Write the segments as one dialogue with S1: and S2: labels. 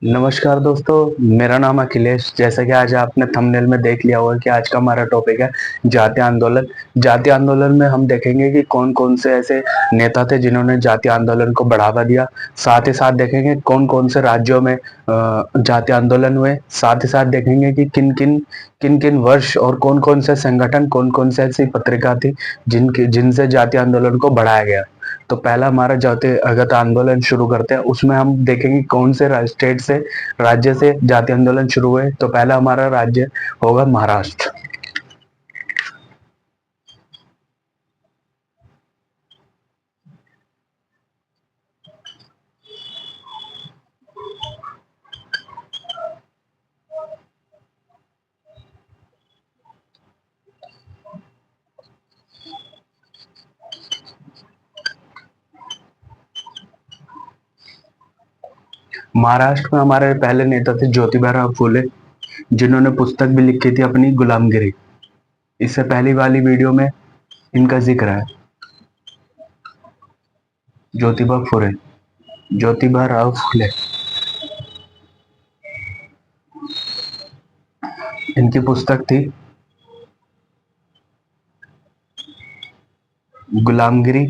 S1: नमस्कार दोस्तों। मेरा नाम अखिलेश। जैसा कि आज आपने थंबनेल में देख लिया होगा कि आज का हमारा टॉपिक है जातीय आंदोलन। जातीय आंदोलन में हम देखेंगे कि कौन कौन से ऐसे नेता थे जिन्होंने जातीय आंदोलन को बढ़ावा दिया। साथ ही साथ देखेंगे कौन कौन से राज्यों में जातीय आंदोलन हुए। साथ ही साथ देखेंगे कि किन किन वर्ष और कौन कौन से संगठन, कौन कौन से ऐसी पत्रिका थी जिनसे जातीय आंदोलन को बढ़ाया गया। तो पहला हमारा जातीय अगत आंदोलन शुरू करते हैं। उसमें हम देखेंगे कौन से स्टेट से, राज्य से जातीय आंदोलन शुरू हुए। तो पहला हमारा राज्य होगा महाराष्ट्र। महाराष्ट्र में हमारे पहले नेता थे ज्योतिबा फूले, जिन्होंने पुस्तक भी लिखी थी अपनी गुलामगिरी। इससे पहली वाली वीडियो में इनका जिक्र है। ज्योतिबा फुले, ज्योतिबा राव फुले। इनकी पुस्तक थी गुलामगिरी।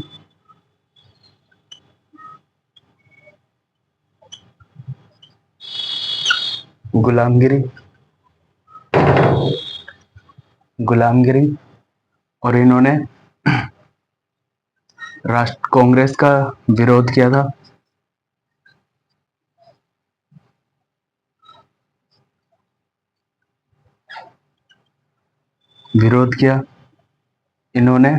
S1: गुलामगिरी, गुलामगिरी। और इन्होंने राष्ट्र कांग्रेस का विरोध किया था। विरोध किया इन्होंने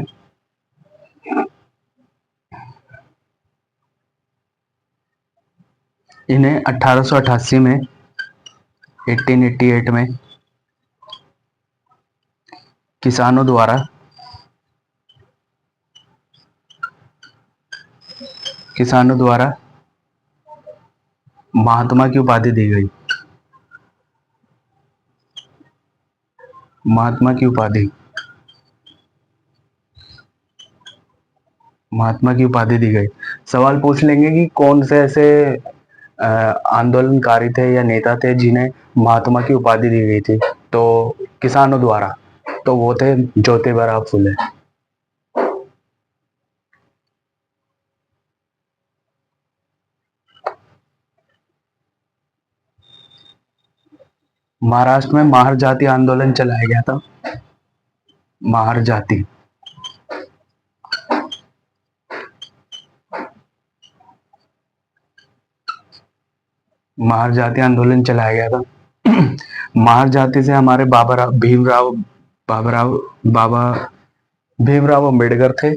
S1: इन्हें 1888 में, 1888 में किसानों द्वारा किसानों द्वारा महात्मा की उपाधि दी गई। महात्मा की उपाधि, महात्मा की उपाधि दी गई। सवाल पूछ लेंगे कि कौन से ऐसे आंदोलनकारी थे या नेता थे जिन्हें महात्मा की उपाधि दी गई थी। तो किसानों द्वारा, तो वो थे ज्योतिबा फुले। महाराष्ट्र में महार जाति आंदोलन चलाया गया था। महार जाति, महार जाति आंदोलन चलाया गया था। महार जाति से हमारे बाबा भीमराव अम्बेडकर थे।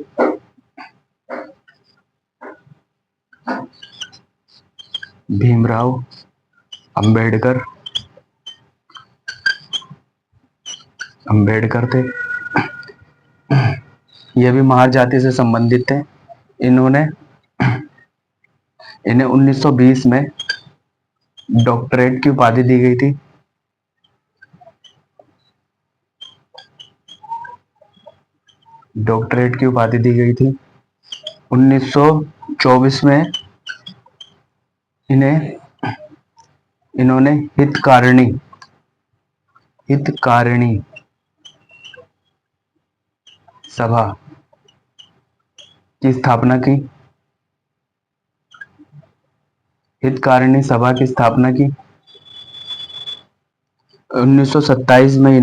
S1: भीमराव अम्बेडकर अम्बेडकर थे। ये भी महार जाति से संबंधित थे। इन्होंने इन्हें 1920 में डॉक्टरेट की उपाधि दी गई थी। डॉक्टरेट की उपाधि दी गई थी 1924 में। इन्हें इन्होंने हितकारिणी सभा की स्थापना की। हितकारिणी सभा की स्थापना की 1927 में।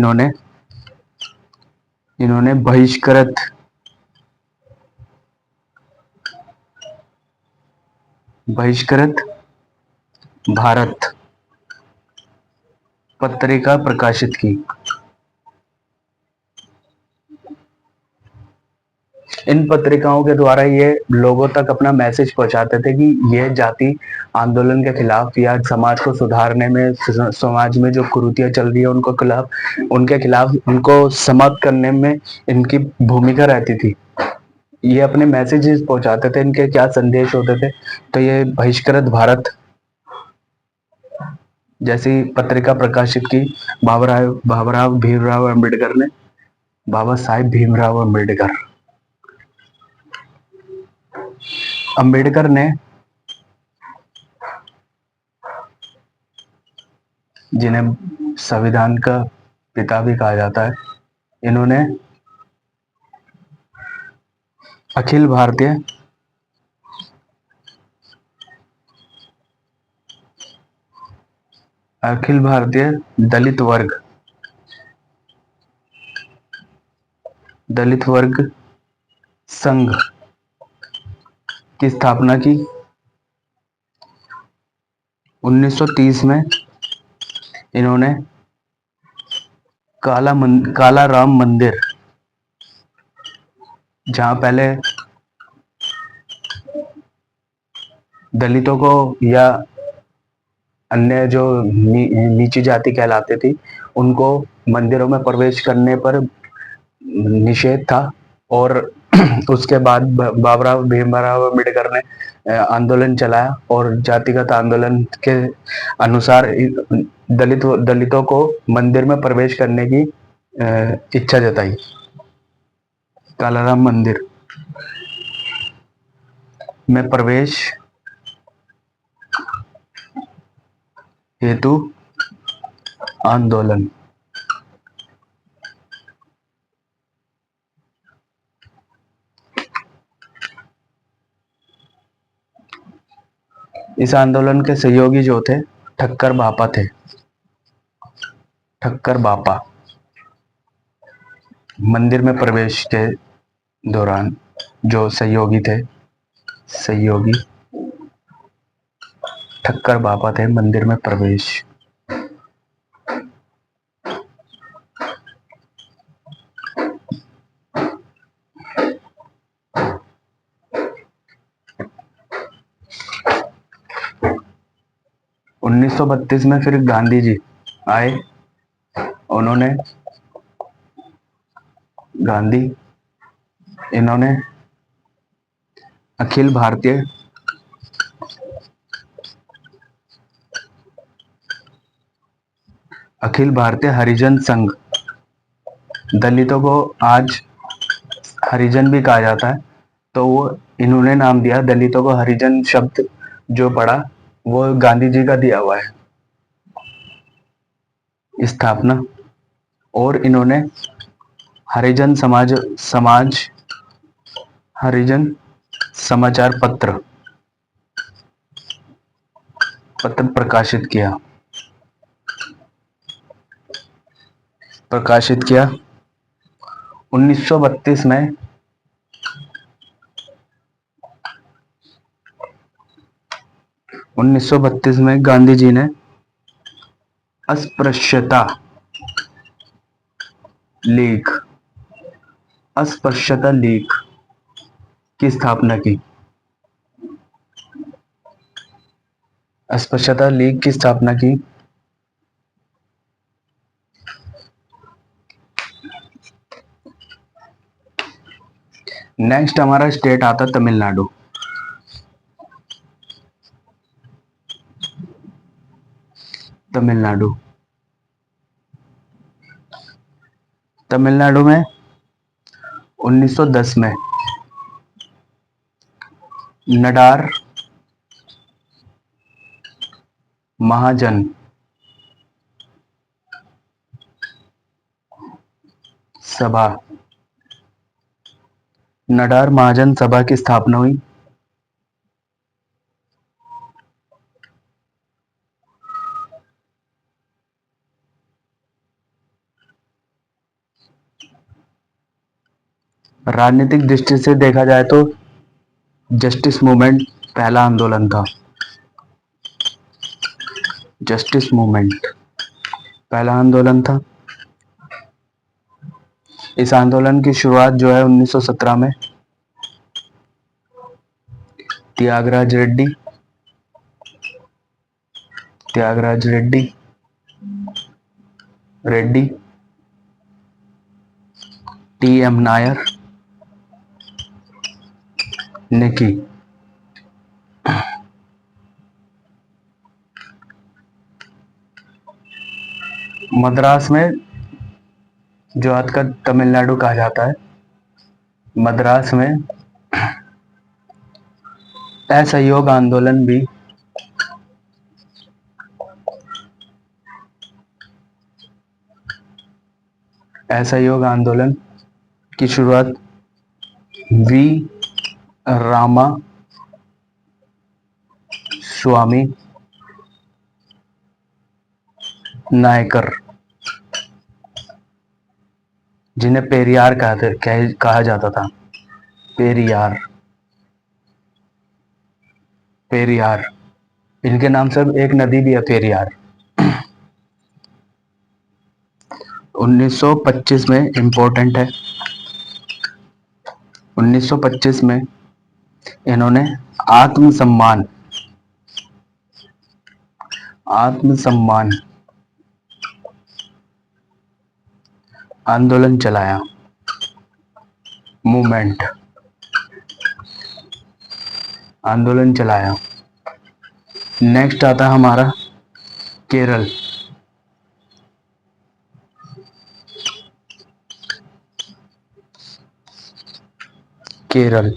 S1: इन्होंने बहिष्कृत भारत पत्रिका प्रकाशित की। इन पत्रिकाओं के द्वारा ये लोगों तक अपना मैसेज पहुंचाते थे कि ये जाति आंदोलन के खिलाफ या समाज को सुधारने में, समाज में जो कुरीतियां चल रही है उनके खिलाफ उनको समाप्त करने में इनकी भूमिका रहती थी। ये अपने मैसेजेस पहुंचाते थे। इनके क्या संदेश होते थे? तो ये बहिष्कृत भारत जैसी पत्रिका प्रकाशित की बाबा भीमराव अम्बेडकर ने। बाबा साहेब भीमराव अम्बेडकर अम्बेडकर ने जिन्हें संविधान का पिता भी कहा जाता है। इन्होंने अखिल भारतीय अखिल भारतीय दलित वर्ग संघ की स्थापना की। 1930 में इन्होंने काला राम मंदिर, जहां पहले दलितों को या अन्य जो नीची जाति कहलाते थी, उनको मंदिरों में प्रवेश करने पर निषेध था। और उसके बाद बाबूराव भीमराव अम्बेडकर ने आंदोलन चलाया और जातिगत आंदोलन के अनुसार दलितों को मंदिर में प्रवेश करने की इच्छा जताई। कालाराम मंदिर में प्रवेश हेतु आंदोलन। इस आंदोलन के सहयोगी जो थे ठक्कर बापा थे। ठक्कर बापा मंदिर में प्रवेश के दौरान जो सहयोगी थे, सहयोगी ठक्कर बापा थे मंदिर में प्रवेश। उन्नीस सौ 32 में फिर गांधी जी आए। उन्होंने इन्होंने अखिल भारतीय हरिजन संघ, दलितों को आज हरिजन भी कहा जाता है, तो वो इन्होंने नाम दिया दलितों को हरिजन शब्द जो पड़ा वो गांधी जी का दिया हुआ है स्थापना। और इन्होंने हरिजन हरिजन समाचार पत्र प्रकाशित किया 1932 में। 1932 में गांधी जी ने अस्पृश्यता लीग की स्थापना की। अस्पृश्यता लीग की स्थापना की। नेक्स्ट हमारा स्टेट आता तमिलनाडु। तमिलनाडु में 1910 में नडार महाजन सभा की स्थापना हुई। राजनीतिक दृष्टि से देखा जाए तो जस्टिस मूवमेंट पहला आंदोलन था। जस्टिस मूवमेंट पहला आंदोलन था। इस आंदोलन की शुरुआत जो है 1917 में त्यागराज रेड्डी टी.एम. नायर ने की। मद्रास में, जो आज का तमिलनाडु कहा जाता है, मद्रास में असहयोग आंदोलन भी असहयोग आंदोलन की शुरुआत वी रामा स्वामी नायकर, जिन्हें पेरियार कहा जाता था। पेरियार, पेरियार, इनके नाम से एक नदी भी है, पेरियार। 1925 में इंपॉर्टेंट है, 1925 में इन्होंने आत्मसम्मान आत्मसम्मान आंदोलन चलाया, मूवमेंट, आंदोलन चलाया। नेक्स्ट आता है हमारा केरल। केरल,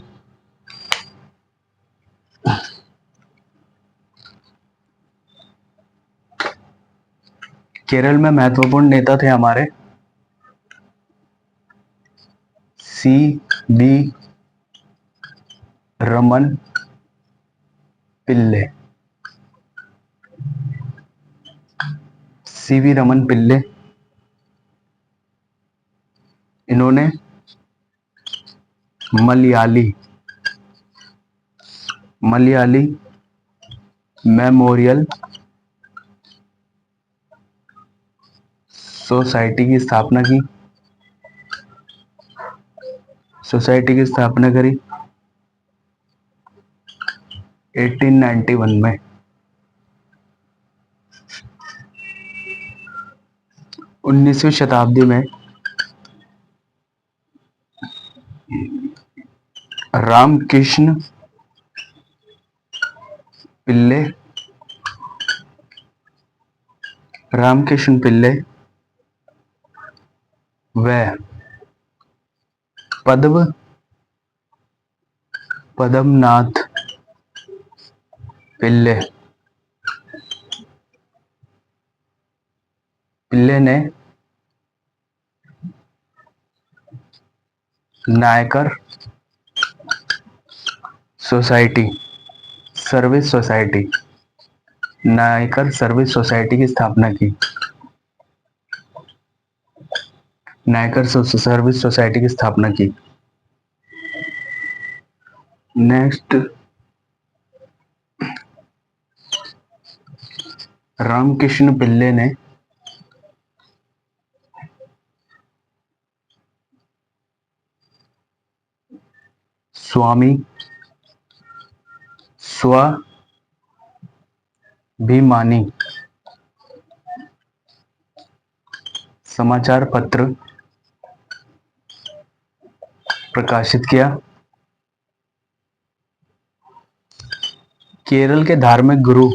S1: केरल में महत्वपूर्ण नेता थे हमारे C B Raman Pillai. C V Raman Pillai, इन्होंने मलयाली मलयाली मेमोरियल सोसाइटी की स्थापना की, सोसाइटी की स्थापना करी 1891 में। 19वीं शताब्दी में रामकृष्ण पिल्ले रामकृष्ण पिल्ले व पद्मनाथ पिल्ले पिल्ले ने Nair society service society Nair service society की स्थापना की। नायकर सर्विस सोसाइटी की स्थापना की। नेक्स्ट, रामकृष्ण पिल्ले ने स्वामी स्वाभिमानी समाचार पत्र प्रकाशित किया। केरल के धार्मिक गुरु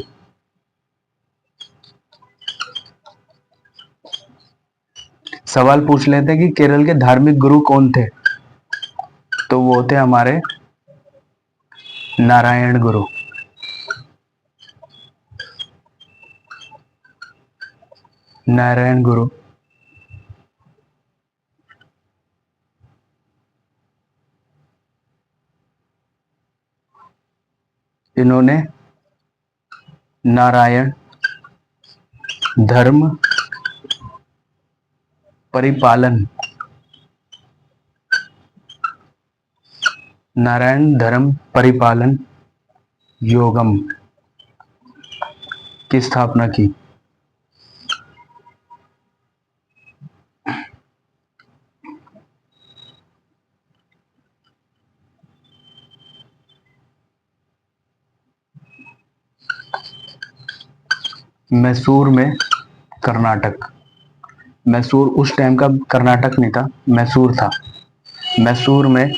S1: सवाल पूछ लेते हैं कि केरल के धार्मिक गुरु कौन थे, तो वो थे हमारे नारायण गुरु। नारायण गुरु, इन्होंने नारायण धर्म परिपालन नारायण धर्म परिपालन योगम की स्थापना की। मैसूर में कर्नाटक, मैसूर उस टाइम का कर्नाटक नहीं था, मैसूर था। मैसूर में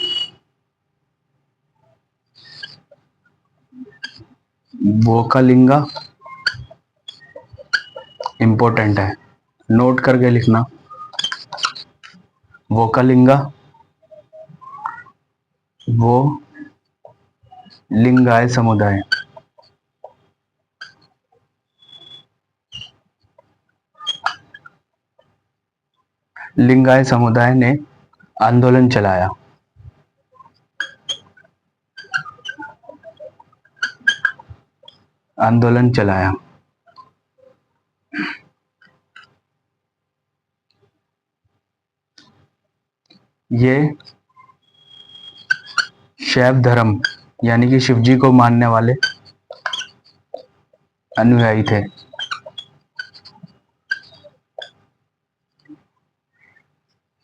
S1: वोकालिंगा, इंपॉर्टेंट है, नोट करके लिखना। वोकालिंगा वो लिंगायत समुदाय, लिंगायत समुदाय ने आंदोलन चलाया? आंदोलन चलाया। ये शैव धर्म यानी कि शिव जी को मानने वाले अनुयायी थे।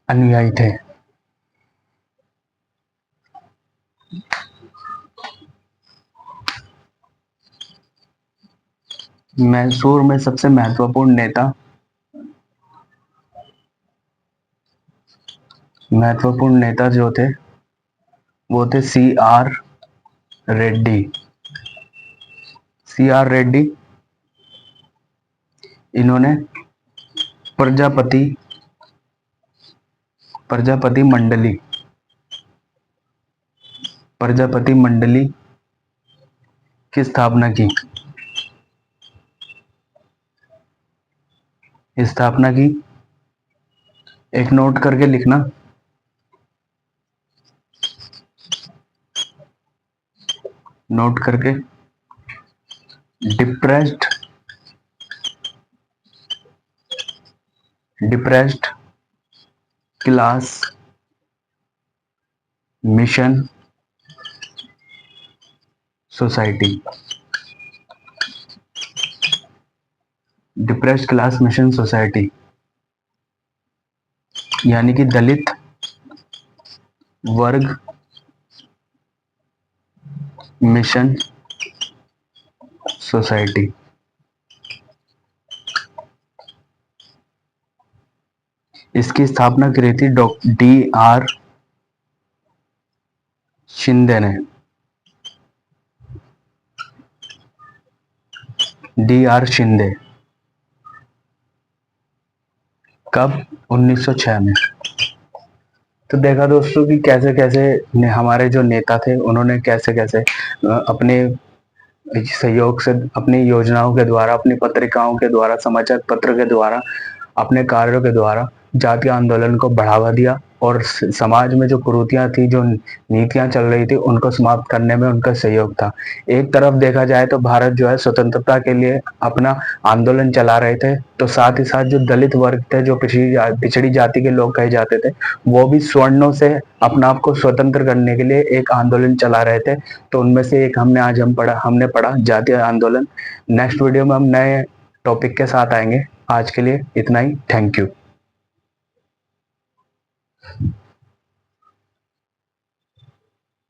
S1: अनुयायी थे। मैसूर में सबसे महत्वपूर्ण नेता जो थे वो थे रेड्डी। C R Reddy. इन्होंने प्रजापति प्रजापति मंडली की स्थापना की। एक नोट करके लिखना, नोट करके। Depressed class mission society. Depressed class mission society यानी कि दलित वर्ग मिशन सोसाइटी। इसकी स्थापना करी थी डी आर शिंदे ने। D R Shinde. कब? 1906 में। तो देखा दोस्तों कि कैसे कैसे हमारे जो नेता थे उन्होंने कैसे कैसे अपने सहयोग से, अपनी योजनाओं के द्वारा, अपनी पत्रिकाओं के द्वारा, समाचार पत्र के द्वारा, अपने कार्यों के द्वारा जातीय आंदोलन को बढ़ावा दिया और समाज में जो कुरीतियां थी, जो नीतियां चल रही थी, उनको समाप्त करने में उनका सहयोग था। एक तरफ देखा जाए तो भारत जो है स्वतंत्रता के लिए अपना आंदोलन चला रहे थे, तो साथ ही साथ जो दलित वर्ग थे, जो पिछड़ी जाति के लोग कहे जाते थे, वो भी स्वर्णों से अपना आप को स्वतंत्र करने के लिए एक आंदोलन चला रहे थे। तो उनमें से एक हमने पढ़ा जातीय आंदोलन। नेक्स्ट वीडियो में हम नए टॉपिक के साथ आएंगे। आज के लिए इतना ही। Thank you.